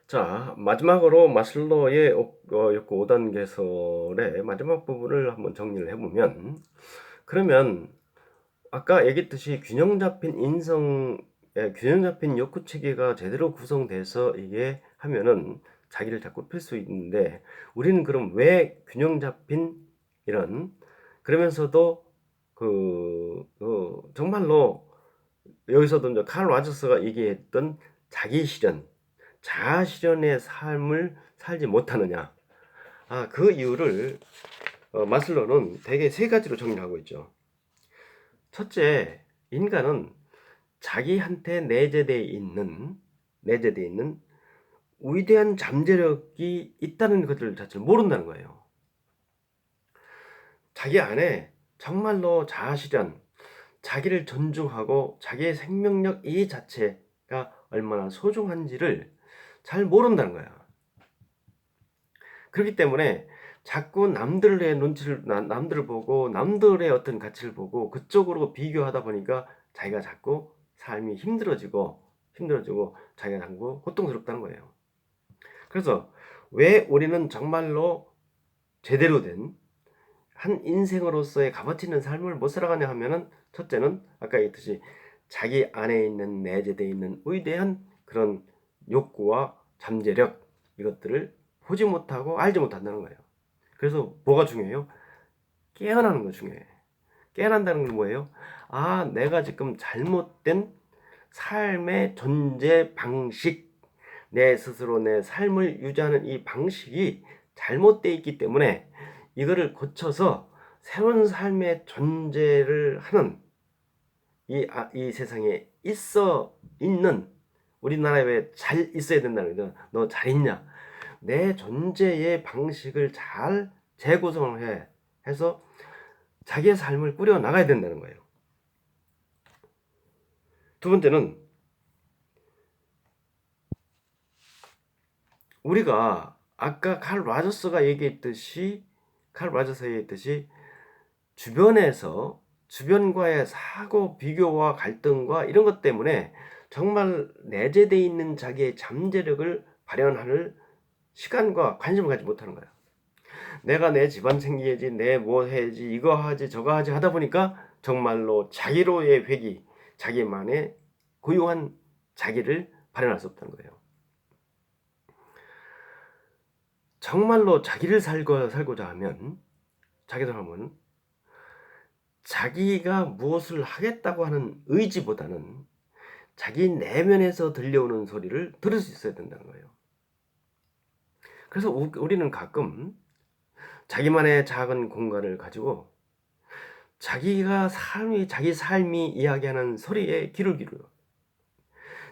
자, 마지막으로 마슬로의 욕구 5단계설의 마지막 부분을 한번 정리를 해보면, 그러면 아까 얘기했듯이 균형 잡힌 균형 잡힌 욕구 체계가 제대로 구성돼서 이게 하면은 자기를 자꾸 필 수 있는데, 우리는 그럼 왜 균형 잡힌 이런, 그러면서도 정말로 여기서도 이제 칼 라저스가 얘기했던 자기 실현, 자아 실현의 삶을 살지 못하느냐. 그 이유를 마슬로는 대개 세 가지로 정리하고 있죠. 첫째, 인간은 자기한테 내재되어 있는 위대한 잠재력이 있다는 것을 자체를 모른다는 거예요. 자기 안에 정말로 자아 실현, 자기를 존중하고 자기의 생명력 이 자체가 얼마나 소중한지를 잘 모른다는 거야. 그렇기 때문에 자꾸 남들을 보고 남들의 어떤 가치를 보고 그쪽으로 비교하다 보니까 자기가 자꾸 삶이 힘들어지고 자기가 자꾸 고통스럽다는 거예요. 그래서 왜 우리는 정말로 제대로 된 한 인생으로서의 값어치 있는 삶을 못 살아가냐 하면은, 첫째는 아까 얘기했듯이 자기 안에 있는 내재되어 있는 위대한 그런 욕구와 잠재력, 이것들을 보지 못하고 알지 못한다는 거예요. 그래서 뭐가 중요해요? 깨어나는 거 중요해. 깨어난다는 건 뭐예요? 내가 지금 잘못된 삶의 존재 방식, 내 스스로 내 삶을 유지하는 이 방식이 잘못되어 있기 때문에 이거를 고쳐서 새로운 삶의 존재를 하는 이 세상에 있는, 우리나라에 왜 잘 있어야 된다는 거죠. 너 잘 있냐? 내 존재의 방식을 잘 재구성을 해서 자기의 삶을 꾸려 나가야 된다는 거예요. 두 번째는 우리가 아까 칼 라저스가 얘기했듯이 주변과의 사고 비교와 갈등과 이런 것 때문에 정말 내재되어 있는 자기의 잠재력을 발현할 시간과 관심을 갖지 못하는 거예요. 내가 내 집안 챙겨야지, 내 뭐 해야지, 이거 하지, 저거 하지 하다 보니까 정말로 자기로의 회귀, 자기만의 고유한 자기를 발현할 수 없다는 거예요. 정말로 자기를 살고자 하면, 자기가 무엇을 하겠다고 하는 의지보다는 자기 내면에서 들려오는 소리를 들을 수 있어야 된다는 거예요. 그래서 우리는 가끔 자기만의 작은 공간을 가지고 자기 삶이 이야기하는 소리에 귀를 기울여.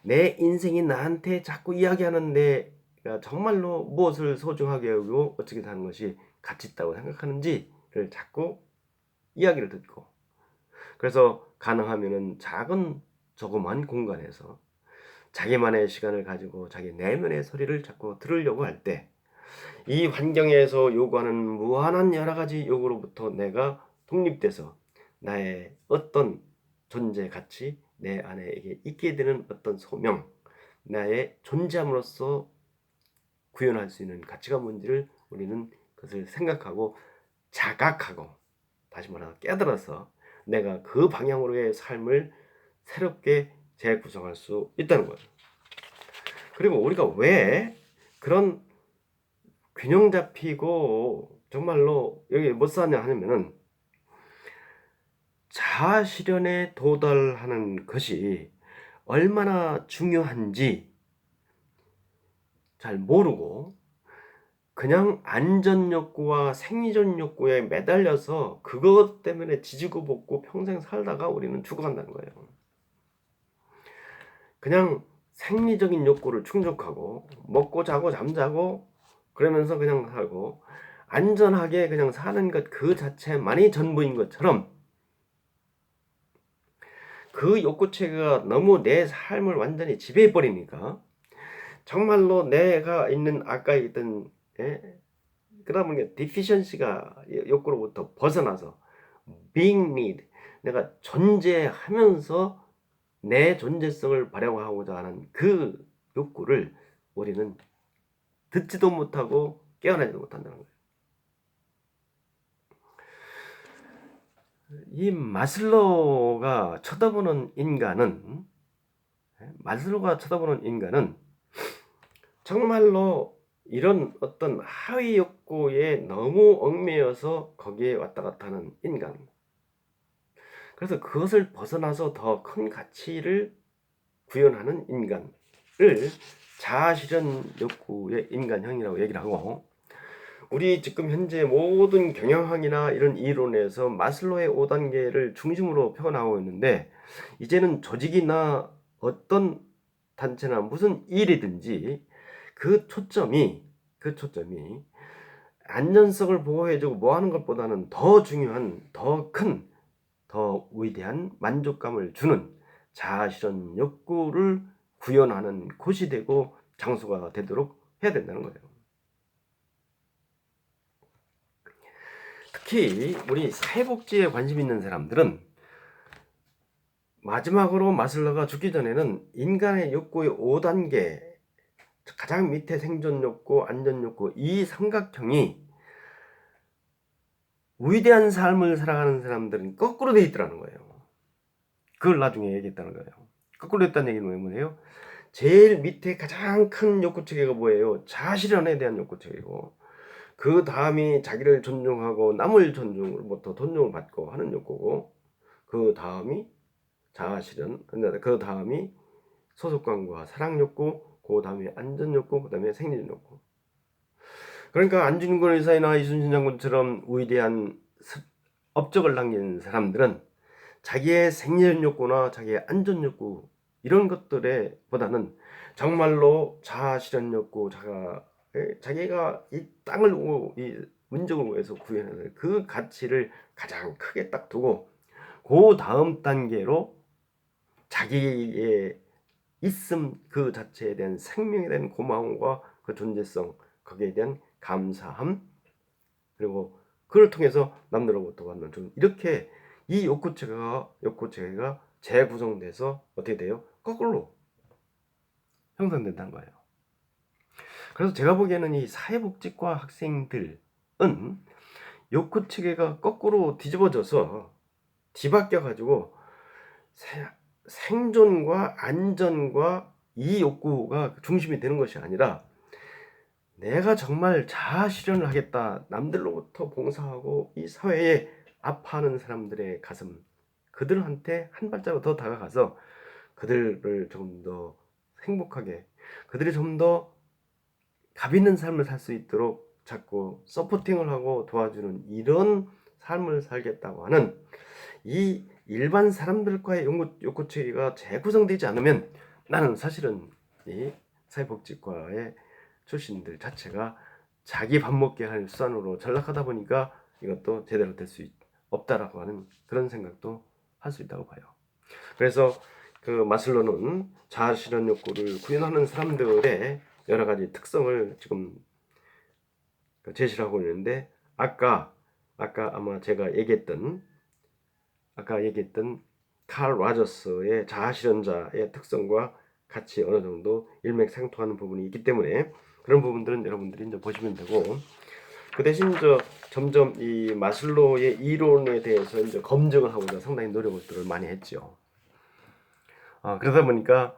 내 인생이 나한테 자꾸 이야기하는 내가 정말로 무엇을 소중하게 여기고 어떻게 사는 것이 가치 있다고 생각하는지를 자꾸 이야기를 듣고, 그래서 가능하면은 작은 조그만 공간에서 자기만의 시간을 가지고 자기 내면의 소리를 자꾸 들으려고 할 때, 이 환경에서 요구하는 무한한 여러 가지 요구로부터 내가 독립돼서 나의 어떤 존재 가치, 내 안에 있게 되는 어떤 소명, 나의 존재함으로써 구현할 수 있는 가치가 뭔지를 우리는 그것을 생각하고 자각하고, 다시 말해서 깨달아서 내가 그 방향으로의 삶을 새롭게 재구성할 수 있다는 거예요. 그리고 우리가 왜 그런 균형 잡히고 정말로 여기 못 사냐 하면은, 자아 실현에 도달하는 것이 얼마나 중요한지 잘 모르고 그냥 안전 욕구와 생리적 욕구에 매달려서 그것 때문에 지지고 볶고 평생 살다가 우리는 죽어간다는 거예요. 그냥 생리적인 욕구를 충족하고 먹고 자고 잠자고 그러면서 그냥 살고 안전하게 그냥 사는 것 그 자체만이 전부인 것처럼, 그 욕구체계가 너무 내 삶을 완전히 지배해 버리니까 정말로 내가 있는 아까 있던 그러다 보니까 디피션시가 욕구로부터 벗어나서 being need, 내가 존재하면서 내 존재성을 발현하고자 하는 그 욕구를 우리는 듣지도 못하고 깨어나지도 못한다는 거예요. 이 마슬로우가 쳐다보는 인간은 정말로 이런 어떤 하위 욕구에 너무 얽매여서 거기에 왔다 갔다 하는 인간. 그래서 그것을 벗어나서 더 큰 가치를 구현하는 인간을 자아실현 욕구의 인간형이라고 얘기를 하고, 우리 지금 현재 모든 경영학이나 이런 이론에서 마슬로의 5단계를 중심으로 표현하고 있는데, 이제는 조직이나 어떤 단체나 무슨 일이든지 그 초점이 안전성을 보호해주고 뭐 하는 것보다는 더 중요한, 더 큰, 더 위대한 만족감을 주는 자아실현 욕구를 구현하는 곳이 되고 장소가 되도록 해야 된다는 거예요. 특히 우리 사회복지에 관심 있는 사람들은 마지막으로 마슬로가 죽기 전에는 인간의 욕구의 5단계, 가장 밑에 생존 욕구, 안전 욕구, 이 삼각형이 위대한 삶을 살아가는 사람들은 거꾸로 돼 있더라는 거예요. 그걸 나중에 얘기했다는 거예요. 거꾸로 됐다는 얘기는 뭐예요? 제일 밑에 가장 큰 욕구 체계가 뭐예요? 자아실현에 대한 욕구 체계고, 그 다음이 자기를 존중하고 남을 존중으로부터 존중을 받고 하는 욕구고, 그 다음이 자아실현, 그 다음이 소속감과 사랑 욕구, 그 다음에 안전 욕구, 그 다음에 생리적 욕구. 그러니까 안진걸 의사나 이순신 장군처럼 위대한 업적을 남긴 사람들은 자기의 생리적 욕구나 자기의 안전 욕구 이런 것들에 보다는 정말로 자아실현 욕구, 자기가 이 땅을 이 민족을 위해서 구현하는 그 가치를 가장 크게 딱 두고, 그 다음 단계로 자기의 있음 그 자체에 대한 생명에 대한 고마움과 그 존재성, 거기에 대한 감사함, 그리고 그걸 통해서 남들로부터 받는 좀, 이렇게 이 욕구체계가 재구성돼서 어떻게 돼요? 거꾸로 형성된다는 거예요. 그래서 제가 보기에는 이 사회복지과 학생들은 욕구체계가 거꾸로 뒤집어져서 뒤바뀌어 가지고 생존과 안전과 이 욕구가 중심이 되는 것이 아니라, 내가 정말 자아 실현을 하겠다, 남들로부터 봉사하고 이 사회에 아파하는 사람들의 가슴, 그들한테 한 발자국 더 다가가서 그들을 좀 더 행복하게, 그들이 좀 더 값 있는 삶을 살 수 있도록 자꾸 서포팅을 하고 도와주는 이런 삶을 살겠다고 하는 이 일반 사람들과의 욕구체계가 재구성되지 않으면, 나는 사실은 이 사회복지과의 출신들 자체가 자기 밥 먹게 할 수단으로 전락하다 보니까 이것도 제대로 될 수 없다라고 하는 그런 생각도 할 수 있다고 봐요. 그래서 그 마슬로는 자아실현 욕구를 구현하는 사람들의 여러 가지 특성을 지금 제시를 하고 있는데, 아까 아마 제가 얘기했던 칼 라저스의 자아실현자의 특성과 같이 어느 정도 일맥상통하는 부분이 있기 때문에 그런 부분들은 여러분들이 이제 보시면 되고, 그 대신 점점 이 마슬로의 이론에 대해서 이제 검증을 하고자 상당히 노력들을 많이 했죠. 그러다 보니까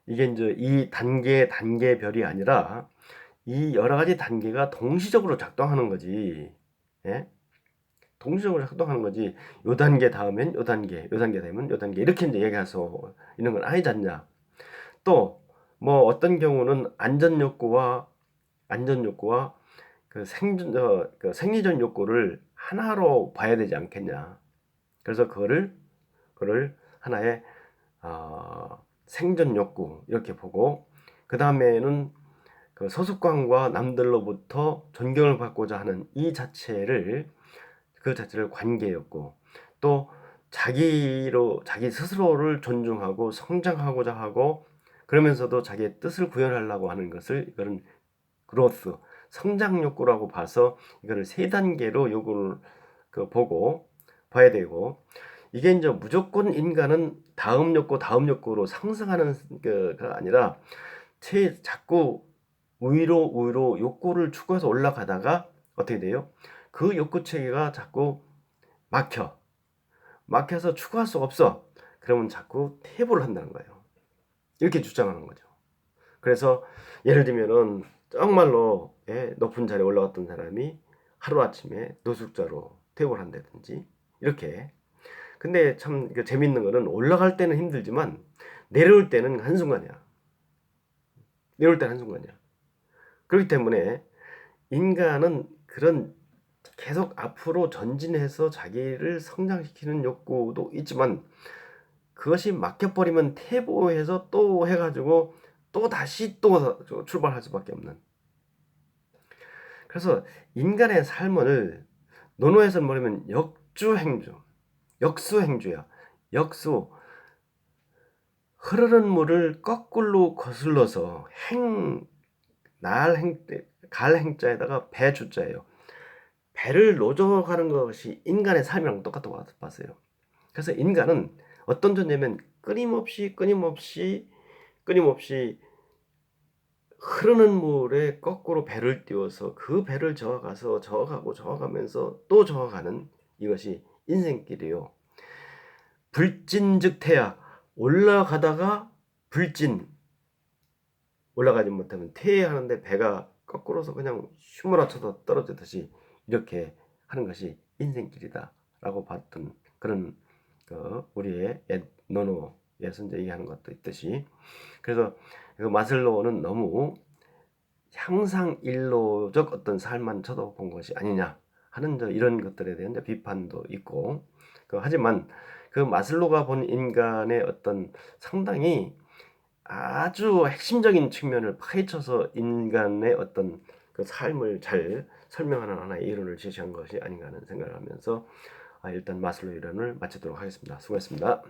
이게 이제 이 단계별이 아니라 이 여러 가지 단계가 동시적으로 작동하는 거지. 예? 동시적으로 작동하는 거지. 요 단계 다음엔 요 단계 되면 요 단계, 이렇게 이제 얘기해서 있는 건 아니지 않냐. 또 뭐 어떤 경우는 안전 욕구와 그 생리적 욕구를 하나로 봐야 되지 않겠냐. 그래서 그거를 하나의 생존 욕구 이렇게 보고, 그 다음에는 그 소속감과 남들로부터 존경을 받고자 하는 이 자체를 관계 욕구, 또 자기 스스로를 존중하고 성장하고자 하고, 그러면서도 자기의 뜻을 구현하려고 하는 것을 이거는 그로스, 성장 욕구라고 봐서 이거를 3단계로 요구를 보고 봐야 되고, 이게 이제 무조건 인간은 다음 욕구로 상승하는 가 아니라 자꾸 위로 욕구를 추구해서 올라가다가 어떻게 돼요? 그 욕구 체계가 자꾸 막혀서 추구할 수가 없어. 그러면 자꾸 퇴보를 한다는 거예요. 이렇게 주장하는 거죠. 그래서 예를 들면은 정말로 높은 자리에 올라갔던 사람이 하루아침에 노숙자로 퇴보를 한다든지 이렇게. 근데 참 재밌는 거는 올라갈 때는 힘들지만 내려올 때는 한순간이야. 내려올 때는 한순간이야. 그렇기 때문에 인간은 그런 계속 앞으로 전진해서 자기를 성장시키는 욕구도 있지만 그것이 막혀버리면 퇴보해서 또 해가지고 또 다시 또 출발할 수밖에 없는. 그래서 인간의 삶을 논어에서 뭐냐면 역수행주야. 역수. 흐르는 물을 거꾸로 거슬러서 갈 행자에다가 배 주자예요. 배를 노져가는 것이 인간의 삶이랑 똑같다고 봤어요. 그래서 인간은 어떤 존재냐면 끊임없이 흐르는 물에 거꾸로 배를 띄워서 그 배를 저어가면서 또 저어가는 이것이 인생길이에요. 불진즉퇴야. 올라가다가 불진, 올라가지 못하면 퇴하는데 배가 거꾸로서 그냥 휘몰아쳐서 떨어지듯이 이렇게 하는 것이 인생길이다라고 봤던 그런 우리의 옛 논어에서 이제 얘기하는 것도 있듯이. 그래서 마슬로우는 너무 향상일로적 어떤 삶만 쳐다본 것이 아니냐 하는 이런 것들에 대한 비판도 있고, 하지만 그 마슬로가 본 인간의 어떤 상당히 아주 핵심적인 측면을 파헤쳐서 인간의 어떤 그 삶을 잘 설명하는 하나의 이론을 제시한 것이 아닌가 하는 생각을 하면서 일단 마슬로의 이론을 마치도록 하겠습니다. 수고했습니다.